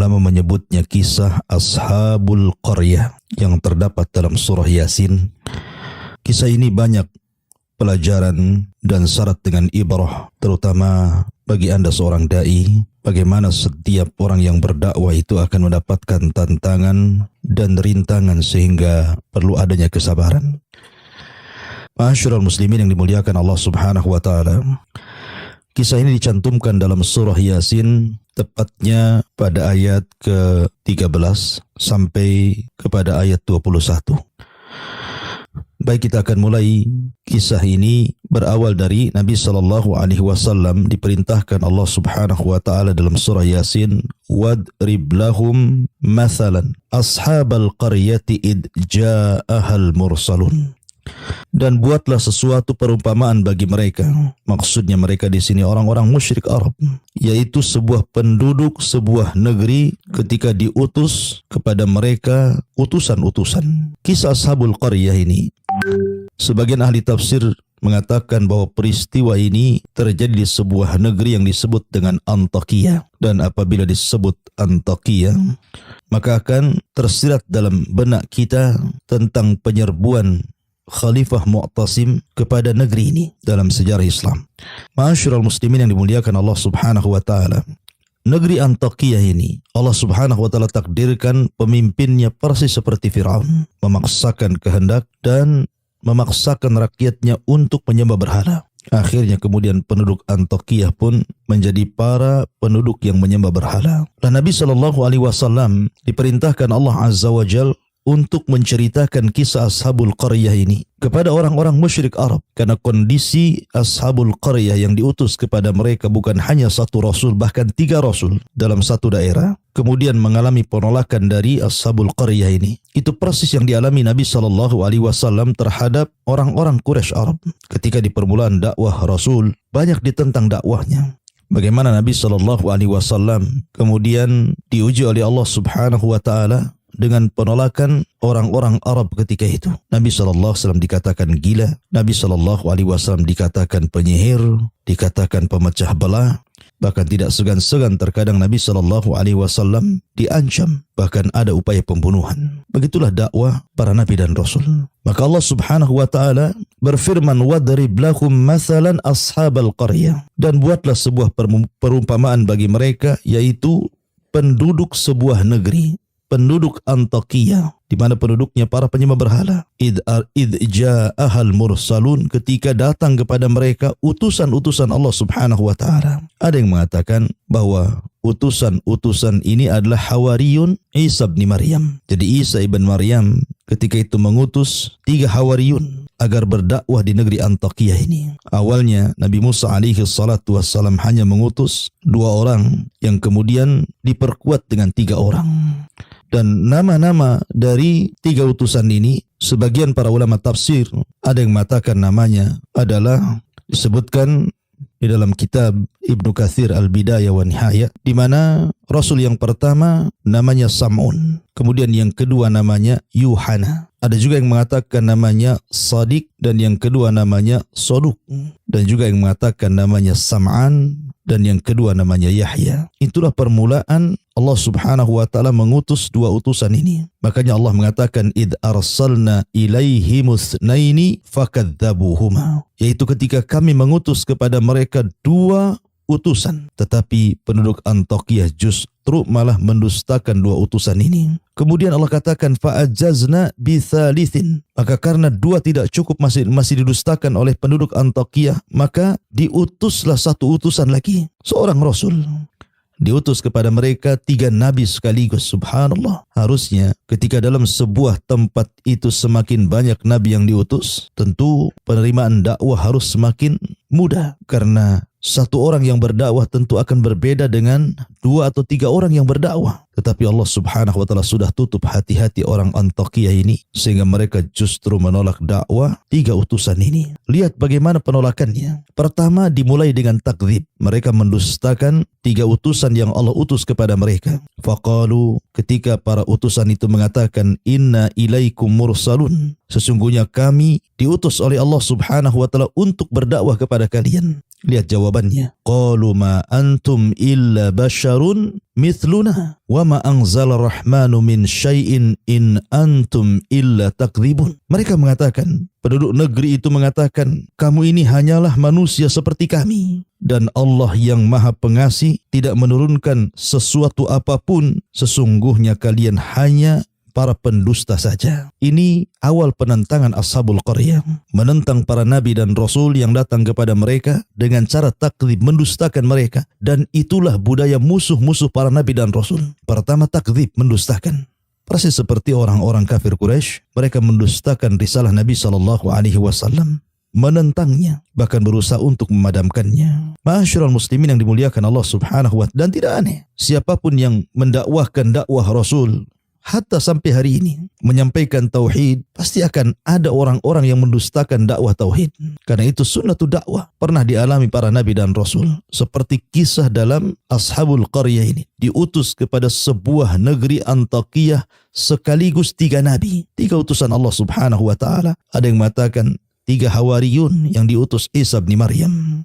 ulama menyebutnya kisah Ashabul Qaryah yang terdapat dalam surah Yasin. Kisah ini banyak pelajaran dan syarat dengan ibrah, terutama bagi Anda seorang dai, bagaimana setiap orang yang berdakwah itu akan mendapatkan tantangan dan rintangan sehingga perlu adanya kesabaran. Ma'asyiral muslimin yang dimuliakan Allah Subhanahu wa taala. Kisah ini dicantumkan dalam surah Yasin, tepatnya pada ayat ke-13 sampai kepada ayat 21. Baik, kita akan mulai. Kisah ini berawal dari Nabi SAW diperintahkan Allah Subhanahu wa taala dalam surah Yasin, wadrib lahum mathalan ashabal qaryati id ja'ahal mursalun. Dan buatlah sesuatu perumpamaan bagi mereka. Maksudnya mereka di sini orang-orang musyrik Arab, yaitu sebuah penduduk sebuah negeri ketika diutus kepada mereka utusan-utusan. Kisah Ashabul Qaryah ini, sebagian ahli tafsir mengatakan bahwa peristiwa ini terjadi di sebuah negeri yang disebut dengan Antakya. Dan apabila disebut Antakya, maka akan tersirat dalam benak kita tentang penyerbuan Khalifah Mu'tasim kepada negeri ini dalam sejarah Islam. Ma'asyiral muslimin yang dimuliakan Allah Subhanahu wa taala. Negeri Antakya ini Allah Subhanahu wa taala takdirkan pemimpinnya persis seperti Firaun, memaksakan kehendak dan memaksakan rakyatnya untuk menyembah berhala. Akhirnya kemudian penduduk Antakya pun menjadi para penduduk yang menyembah berhala. Dan Nabi SAW diperintahkan Allah Azza wa Jalla untuk menceritakan kisah Ashabul Qaryah ini kepada orang-orang musyrik Arab, karena kondisi Ashabul Qaryah yang diutus kepada mereka bukan hanya satu rasul, bahkan 3 rasul dalam satu daerah, kemudian mengalami penolakan dari Ashabul Qaryah ini. Itu persis yang dialami Nabi SAW terhadap orang-orang Quraisy Arab ketika di permulaan dakwah Rasul, banyak ditentang dakwahnya. Bagaimana Nabi SAW kemudian diuji oleh Allah Subhanahu wa taala dengan penolakan orang-orang Arab ketika itu. Nabi SAW dikatakan gila, Nabi SAW dikatakan penyihir, dikatakan pemecah belah, bahkan tidak segan-segan terkadang Nabi SAW diancam, bahkan ada upaya pembunuhan. Begitulah dakwah para nabi dan rasul. Maka Allah Subhanahu wa taala berfirman, wadrib lahum mathalan ashabal qaryah, dan buatlah sebuah perumpamaan bagi mereka, yaitu penduduk sebuah negeri, penduduk Antakya, di mana penduduknya para penyembah berhala. Id ja'ahal mursalun, ketika datang kepada mereka utusan-utusan Allah Subhanahu wa taala. Ada yang mengatakan bahwa utusan-utusan ini adalah Hawariyun Isa bin Maryam. Jadi Isa ibn Maryam ketika itu mengutus 3 Hawariyun agar berdakwah di negeri Antakya ini. Awalnya Nabi Musa alaihi salatu wassalam hanya mengutus 2 orang yang kemudian diperkuat dengan 3 orang. Dan nama-nama dari 3 utusan ini, sebagian para ulama tafsir ada yang mengatakan namanya adalah disebutkan di dalam kitab Ibnu Katsir Al-Bidayah wa Nihayah, di mana Rasul yang pertama namanya Sam'un, kemudian yang kedua namanya Yuhana. Ada juga yang mengatakan namanya Sadiq, dan yang kedua namanya Soduk, dan juga yang mengatakan namanya Sam'an, dan yang kedua namanya Yahya. Itulah permulaan Allah Subhanahu wa taala mengutus 2 utusan ini. Makanya Allah mengatakan id arsalna ilaihimus naini fakadzabuhuma, yaitu ketika kami mengutus kepada mereka 2 utusan, tetapi penduduk Antakya justru malah mendustakan 2 utusan ini. Kemudian Allah katakan fa'ajazna bitsalitsin, maka karena 2 tidak cukup, masih didustakan oleh penduduk Antakya, maka diutuslah 1 utusan lagi, seorang rasul. Diutus kepada mereka 3 nabi sekaligus. Subhanallah. Harusnya ketika dalam sebuah tempat itu semakin banyak nabi yang diutus, tentu penerimaan dakwah harus semakin mudah, karena 1 orang yang berdakwah tentu akan berbeda dengan 2 atau 3 orang yang berdakwah. Tetapi Allah Subhanahu wa taala sudah tutup hati-hati orang Antakya ini, sehingga mereka justru menolak dakwah 3 utusan ini. Lihat bagaimana penolakannya. Pertama, dimulai dengan takdzib. Mereka mendustakan 3 utusan yang Allah utus kepada mereka. Faqalu, ketika para utusan itu mengatakan inna ilaikum mursalun, sesungguhnya kami diutus oleh Allah Subhanahu wa taala untuk berdakwah kepada kalian. Lihat jawaban jawabannya. Qalu ma antum illa basyarun mithluna wa ma anzala rahmanu min syai'in in antum illa takdzibun. Mereka mengatakan, penduduk negeri itu mengatakan, kamu ini hanyalah manusia seperti kami. Dan Allah yang Maha Pengasih tidak menurunkan sesuatu apapun. Sesungguhnya kalian hanya para pendusta saja. Ini awal penentangan Ashabul Qaryah, menentang para nabi dan rasul yang datang kepada mereka dengan cara takdzib, mendustakan mereka. Dan itulah budaya musuh-musuh para nabi dan rasul. Pertama, takdzib, mendustakan. Persis seperti orang-orang kafir Quraisy, mereka mendustakan risalah Nabi SAW, menentangnya, bahkan berusaha untuk memadamkannya. Ma'asyiral muslimin yang dimuliakan Allah Subhanahu wa Ta'ala, dan tidak aneh, siapapun yang mendakwahkan dakwah Rasul hatta sampai hari ini, menyampaikan tauhid, pasti akan ada orang-orang yang mendustakan dakwah tauhid. Karena itu sunnatul dakwah pernah dialami para nabi dan rasul. Seperti kisah dalam Ashabul Qaryah ini, diutus kepada sebuah negeri Antakiyah sekaligus 3 nabi, 3 utusan Allah Subhanahu wa Ta'ala. Ada yang mengatakan 3 hawariyun yang diutus Isa bin Maryam.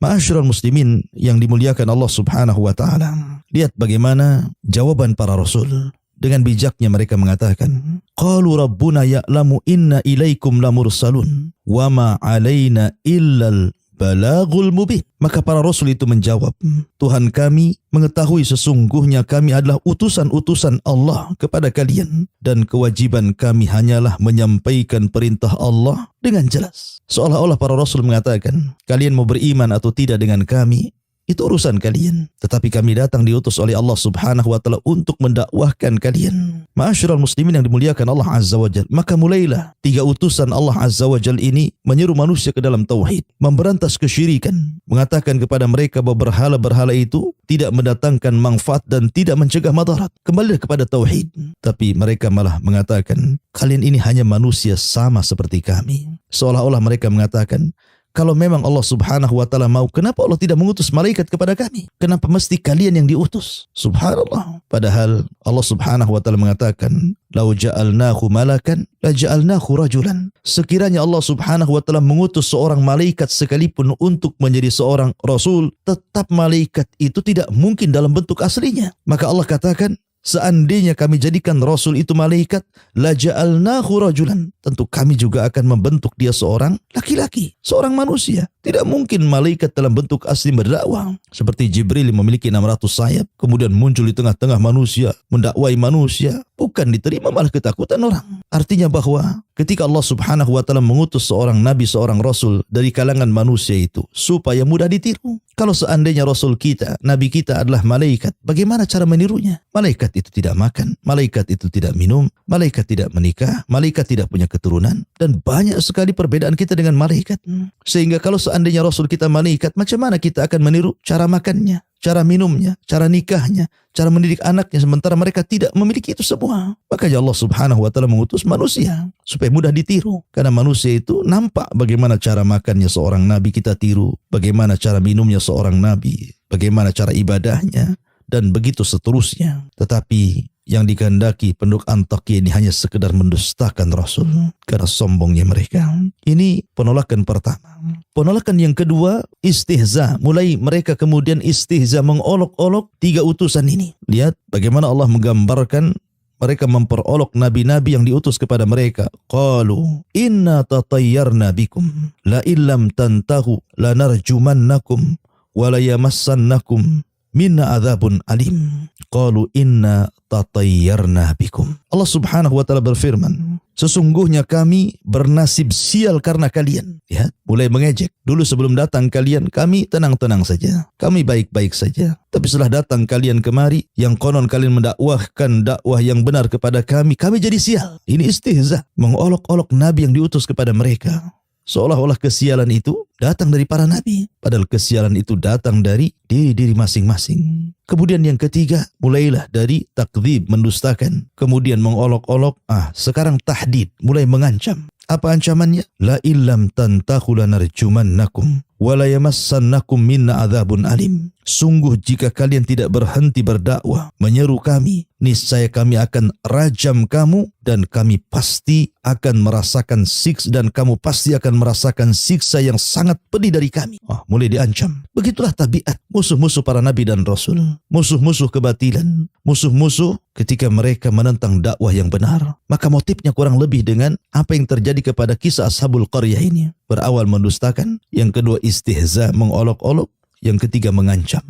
Ma'asyiral muslimin yang dimuliakan Allah Subhanahu wa Ta'ala, lihat bagaimana jawaban para rasul. Dengan bijaknya mereka mengatakan, qalu rabbuna ya'lamu inna ilaikum lamursalun wa ma 'alaina illal balagul mubin. Maka para rasul itu menjawab, Tuhan kami mengetahui sesungguhnya kami adalah utusan-utusan Allah kepada kalian, dan kewajiban kami hanyalah menyampaikan perintah Allah dengan jelas. Seolah-olah para rasul mengatakan, kalian mau beriman atau tidak dengan kami, itu urusan kalian. Tetapi kami datang diutus oleh Allah Subhanahu wa Ta'ala untuk mendakwahkan kalian. Ma'asyiral muslimin yang dimuliakan Allah Azza wa Jalla, maka mulailah 3 utusan Allah Azza wa Jalla ini menyeru manusia ke dalam tauhid, memberantas kesyirikan, mengatakan kepada mereka bahwa berhala-berhala itu tidak mendatangkan manfaat dan tidak mencegah madarat. Kembalilah kepada tauhid. Tapi mereka malah mengatakan, kalian ini hanya manusia sama seperti kami. Seolah-olah mereka mengatakan, kalau memang Allah Subhanahu wa Ta'ala mau, kenapa Allah tidak mengutus malaikat kepada kami? Kenapa mesti kalian yang diutus? Subhanallah. Padahal Allah Subhanahu wa Ta'ala mengatakan, lau ja'alnahu malakan la ja'alnahu rajulan. Sekiranya Allah Subhanahu wa Ta'ala mengutus seorang malaikat sekalipun untuk menjadi seorang rasul, tetap malaikat itu tidak mungkin dalam bentuk aslinya. Maka Allah katakan, seandainya kami jadikan Rasul itu malaikat, la ja'alnahu rajulan, tentu kami juga akan membentuk dia seorang laki-laki, seorang manusia. Tidak mungkin malaikat dalam bentuk asli berdakwah. Seperti Jibril yang memiliki 600 sayap, kemudian muncul di tengah-tengah manusia, mendakwai manusia. Bukan diterima, malah ketakutan orang. Artinya bahwa ketika Allah Subhanahu wa Ta'ala mengutus seorang nabi, seorang rasul dari kalangan manusia itu supaya mudah ditiru. Kalau seandainya rasul kita, nabi kita adalah malaikat, bagaimana cara menirunya? Malaikat itu tidak makan, malaikat itu tidak minum, malaikat tidak menikah, malaikat tidak punya keturunan, dan banyak sekali perbedaan kita dengan malaikat. Sehingga kalau seandainya rasul kita malaikat, macam mana kita akan meniru cara makannya, cara minumnya, cara nikahnya, cara mendidik anaknya, sementara mereka tidak memiliki itu semua. Makanya Allah Subhanahu wa Ta'ala mengutus manusia supaya mudah ditiru. Karena manusia itu nampak bagaimana cara makannya seorang nabi, kita tiru. Bagaimana cara minumnya seorang nabi, bagaimana cara ibadahnya, dan begitu seterusnya. Tetapi yang dikehendaki penduduk Antakya ini hanya sekedar mendustakan Rasul karena sombongnya mereka. Ini penolakan pertama. Penolakan yang kedua, istihza. Mulai mereka kemudian istihza, mengolok-olok 3 utusan ini. Lihat bagaimana Allah menggambarkan mereka memperolok nabi-nabi yang diutus kepada mereka. Qalu inna tatayyarna bikum la illam tantahu lanarjumannakum wa la yamassannakum minna adzabun alim. Qalu inna tatayyarna bikum. Allah Subhanahu wa Ta'ala berfirman, sesungguhnya kami bernasib sial karena kalian. Ya, mulai mengejek. Dulu sebelum datang kalian, kami tenang-tenang saja, kami baik-baik saja. Tapi setelah datang kalian kemari, yang konon kalian mendakwahkan dakwah yang benar kepada kami jadi sial. Ini istihza, mengolok-olok nabi yang diutus kepada mereka. Seolah-olah kesialan itu datang dari para nabi, padahal kesialan itu datang dari diri masing-masing. Kemudian yang ketiga, mulailah dari takdzib, mendustakan, kemudian mengolok-olok, sekarang tahdid, mulai mengancam. Apa ancamannya? La illam tantahu lanarjumannakum wa la yamassannakum minna adzabun alim. Sungguh jika kalian tidak berhenti berdakwah, menyeru kami, niscaya kami akan rajam kamu dan kami pasti akan merasakan dan kamu pasti akan merasakan siksa yang sangat pedih dari kami. Mulai diancam. Begitulah tabiat musuh-musuh para nabi dan rasul, musuh-musuh kebatilan, musuh-musuh ketika mereka menentang dakwah yang benar. Maka motifnya kurang lebih dengan apa yang terjadi kepada kisah Ashabul Qaryah ini. Berawal mendustakan, yang kedua istihza, mengolok-olok, yang ketiga mengancam.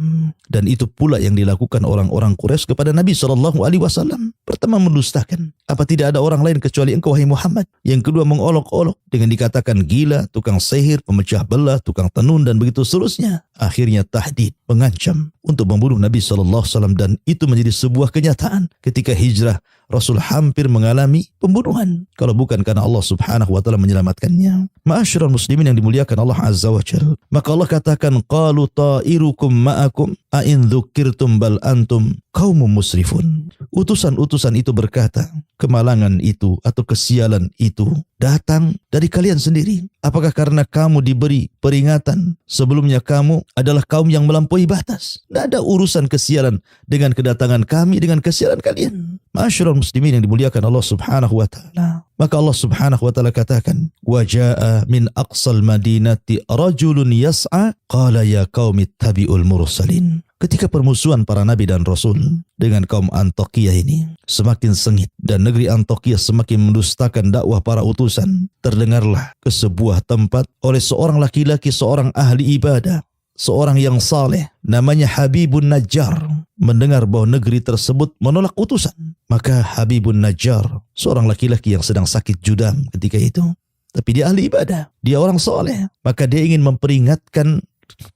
Dan itu pula yang dilakukan orang-orang Quraisy kepada Nabi SAW. Pertama mendustakan. Apa tidak ada orang lain kecuali engkau wahai Muhammad? Yang kedua mengolok-olok dengan dikatakan gila, tukang sihir, pemecah belah, tukang tenun dan begitu seterusnya. Akhirnya tahdid, mengancam untuk membunuh Nabi SAW. Dan itu menjadi sebuah kenyataan. Ketika hijrah, Rasul hampir mengalami pembunuhan. Kalau bukan karena Allah Subhanahu wa ta'ala menyelamatkannya. Ma'asyiral muslimin yang dimuliakan Allah Azza wa Jalla. Maka Allah katakan, qalu ta'irukum ma'akum a'in dzukirtum bal antum qaumun musrifun. Utusan-utusan itu berkata, kemalangan itu atau kesialan itu datang dari kalian sendiri. Apakah karena kamu diberi peringatan sebelumnya kamu adalah kaum yang melampaui batas? Tidak ada urusan kesialan dengan kedatangan kami dengan kesialan kalian. Ma'asyiral muslimin yang dimuliakan Allah Subhanahu wa ta'ala. Maka Allah Subhanahu wa ta'ala katakan, wa jaa min aqsal madinati rajulun yas'a qala ya qaumi ittabi'ul mursalin. Ketika permusuhan para nabi dan rasul dengan kaum Antiokhia ini semakin sengit dan negeri Antiokhia semakin mendustakan dakwah para utusan, terdengarlah ke sebuah tempat oleh seorang laki-laki, seorang ahli ibadah, seorang yang saleh, namanya Habibun Najjar, mendengar bahwa negeri tersebut menolak utusan. Maka Habibun Najjar, seorang laki-laki yang sedang sakit judam ketika itu, tapi dia ahli ibadah, dia orang saleh, maka dia ingin memperingatkan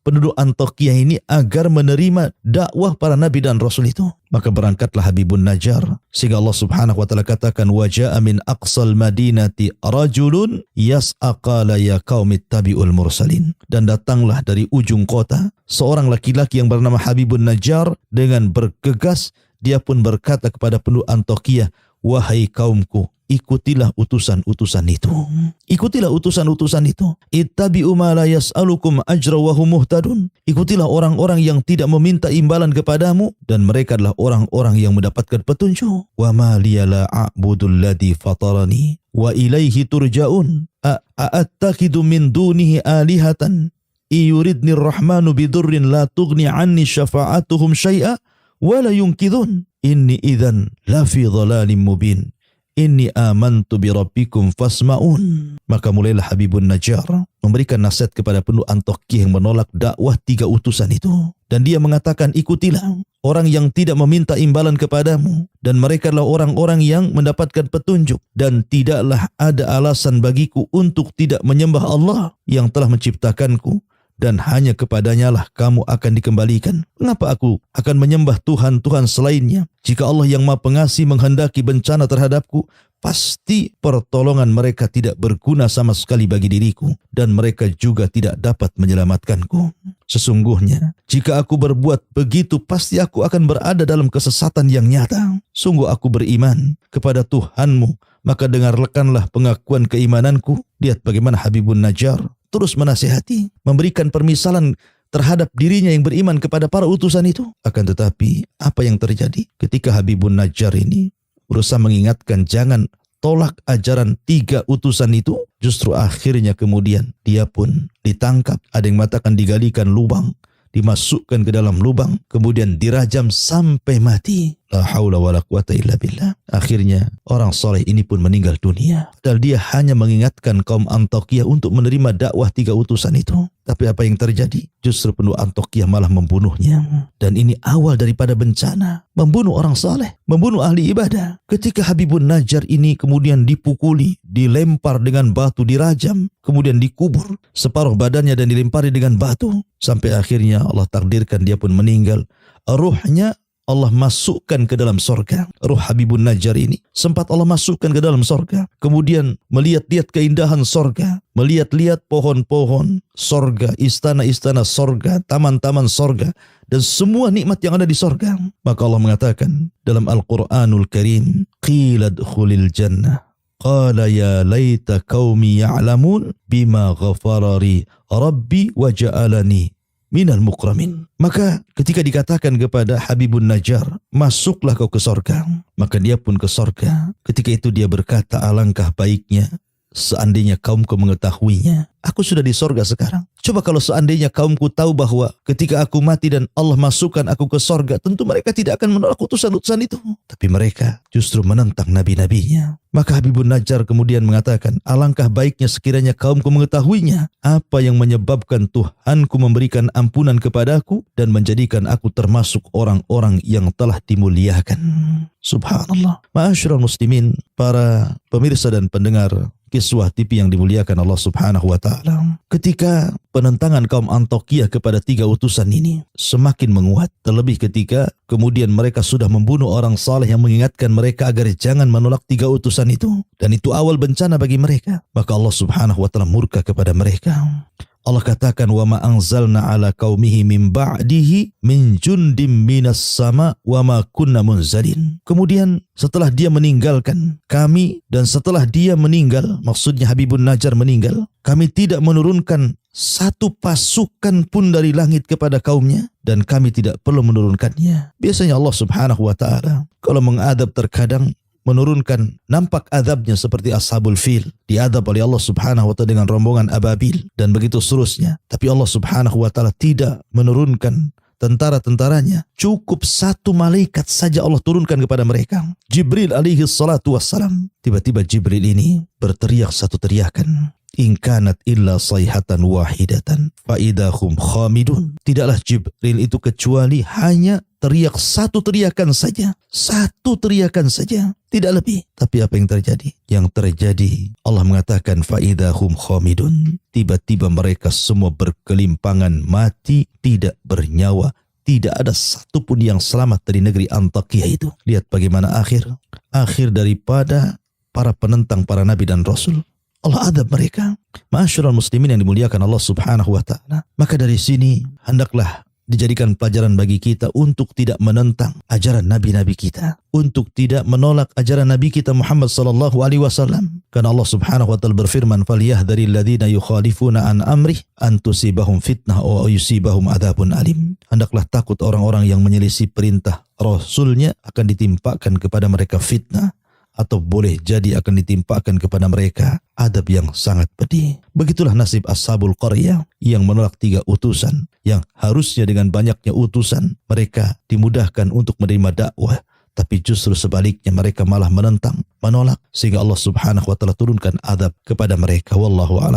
penduduk Antiokhia ini agar menerima dakwah para nabi dan rasul itu. Maka berangkatlah Habibun Najjar, sehingga Allah Subhanahu wa ta'ala katakan, wa jaa min aqsal madinati rajulun yas'a qala ya qaumi ittabi'ul mursalin. Dan datanglah dari ujung kota seorang laki-laki yang bernama Habibun Najjar dengan bergegas, dia pun berkata kepada penduduk Antiokhia, wahai kaumku, ikutilah utusan-utusan itu. Ikutilah utusan-utusan itu. Ittabi'u ma la yas'alukum ajra wa hum muhtadun. Ikutilah orang-orang yang tidak meminta imbalan kepadamu dan mereka adalah orang-orang yang mendapatkan petunjuk. Wa ma liya la a'budul ladzi fatarani wa ilaihi turja'un. A'attakidu min dunihi alihatan iyuridni rahmanu bidurrin la tughni anni syafa'atuhum syai'a wa la yunkidun. Inni idzan la fi dhalalim mubin. Inni amantu bi rabbikum fasma'un. Maka mulailah Habibun Najjar memberikan nasihat kepada penduduk Antiokhia yang menolak dakwah 3 utusan itu. Dan dia mengatakan, ikutilah orang yang tidak meminta imbalan kepadamu dan mereka adalah orang-orang yang mendapatkan petunjuk. Dan tidaklah ada alasan bagiku untuk tidak menyembah Allah yang telah menciptakanku, dan hanya kepadanya lah kamu akan dikembalikan. Mengapa aku akan menyembah Tuhan-Tuhan selainnya? Jika Allah yang Maha Pengasih menghendaki bencana terhadapku, pasti pertolongan mereka tidak berguna sama sekali bagi diriku, dan mereka juga tidak dapat menyelamatkanku. Sesungguhnya, jika aku berbuat begitu, pasti aku akan berada dalam kesesatan yang nyata. Sungguh aku beriman kepada Tuhanmu, maka dengarkanlah pengakuan keimananku. Lihat bagaimana Habibun Najjar terus menasihati, memberikan permisalan terhadap dirinya yang beriman kepada para utusan itu. Akan tetapi, apa yang terjadi ketika Habibun Najjar ini berusaha mengingatkan jangan tolak ajaran 3 utusan itu, justru akhirnya kemudian dia pun ditangkap. Ada yang mengatakan digalikan lubang, dimasukkan ke dalam lubang, kemudian dirajam sampai mati. La haula wa la quwata illa billah. Akhirnya orang soleh ini pun meninggal dunia. Padahal dia hanya mengingatkan kaum Antiokhia untuk menerima dakwah 3 utusan itu. Tapi apa yang terjadi? Justru penduduk Antiokhia malah membunuhnya. Dan ini awal daripada bencana. Membunuh orang soleh, membunuh ahli ibadah. Ketika Habibun Najjar ini kemudian dipukuli, dilempar dengan batu, dirajam, kemudian dikubur separuh badannya dan dilempari dengan batu. Sampai akhirnya Allah takdirkan dia pun meninggal. Ruhnya Allah masukkan ke dalam sorga. Ruh Habibun Najjar ini sempat Allah masukkan ke dalam sorga. Kemudian melihat-lihat keindahan sorga, melihat-lihat pohon-pohon sorga, istana-istana sorga, taman-taman sorga, dan semua nikmat yang ada di sorga. Maka Allah mengatakan dalam Al-Quranul Karim, qila dkhulil jannah qala ya laita qaumi ya'lamun bima ghafarari rabbi wa ja'alani minal mukramin. Maka ketika dikatakan kepada Habibun Najjar, masuklah kau ke sorga, maka dia pun ke sorga. Ketika itu dia berkata, alangkah baiknya seandainya kaumku mengetahuinya. Aku sudah di sorga sekarang. Coba kalau seandainya kaumku tahu bahwa ketika aku mati dan Allah masukkan aku ke sorga, tentu mereka tidak akan menolak utusan-utusan itu. Tapi mereka justru menentang nabi-nabinya. Maka Habibun Najjar kemudian mengatakan, alangkah baiknya sekiranya kaumku mengetahuinya. Apa yang menyebabkan Tuhanku memberikan ampunan kepadaku dan menjadikan aku termasuk orang-orang yang telah dimuliakan. Subhanallah. Ma'asyiral muslimin, para pemirsa dan pendengar Kiswah TV yang dimuliakan Allah Subhanahu wa taala. Ketika penentangan kaum Antiokhia kepada 3 utusan ini semakin menguat, terlebih ketika kemudian mereka sudah membunuh orang saleh yang mengingatkan mereka agar jangan menolak 3 utusan itu, dan itu awal bencana bagi mereka, maka Allah Subhanahu wa taala murka kepada mereka. Allah katakan, wa ma anzalna ala qaumihi min ba'dihi min jundim minas sama wa ma kunna munzalin. Kemudian setelah dia meninggalkan kami, dan setelah dia meninggal, maksudnya Habibun Najjar meninggal, kami tidak menurunkan satu pasukan pun dari langit kepada kaumnya, dan kami tidak perlu menurunkannya. Biasanya Allah Subhanahu wa taala kalau mengadab terkadang menurunkan nampak azabnya seperti Ashabul Fil, diadab oleh Allah Subhanahu wa taala dengan rombongan ababil dan begitu seterusnya. Tapi Allah Subhanahu wa taala tidak menurunkan tentara-tentaranya. Cukup 1 malaikat saja Allah turunkan kepada mereka, Jibril alaihi salatu wassalam. Tiba-tiba Jibril ini berteriak satu teriakan, in kanat illa sayhatan wahidatan fa idahum khamidun. Tidaklah Jibril itu kecuali hanya teriak satu teriakan saja, satu teriakan saja, tidak lebih. Tapi apa yang terjadi? Yang terjadi, Allah mengatakan fa idahum khamidun. Tiba-tiba mereka semua berkelimpangan mati, tidak bernyawa. Tidak ada satupun yang selamat dari negeri Antiokhia itu. Lihat bagaimana akhir daripada para penentang para nabi dan rasul. Allah adab mereka. Ma'asyiral muslimin yang dimuliakan Allah Subhanahu wa taala. Maka dari sini hendaklah dijadikan pelajaran bagi kita untuk tidak menentang ajaran nabi-nabi kita, untuk tidak menolak ajaran nabi kita Muhammad sallallahu alaihi wasallam. Karena Allah Subhanahu wa taala berfirman, "Falyahdharil ladzina yukhalifuna an amrih an tusibahum fitnah aw yusibahum adzabun alim." Hendaklah takut orang-orang yang menyelisih perintah Rasulnya akan ditimpakan kepada mereka fitnah, atau boleh jadi akan ditimpakan kepada mereka adab yang sangat pedih. Begitulah nasib Ashabul Qaryah yang menolak 3 utusan, yang harusnya dengan banyaknya utusan mereka dimudahkan untuk menerima dakwah, tapi justru sebaliknya mereka malah menentang, menolak, sehingga Allah Subhanahu wa taala turunkan adab kepada mereka. Wallahu a'lam.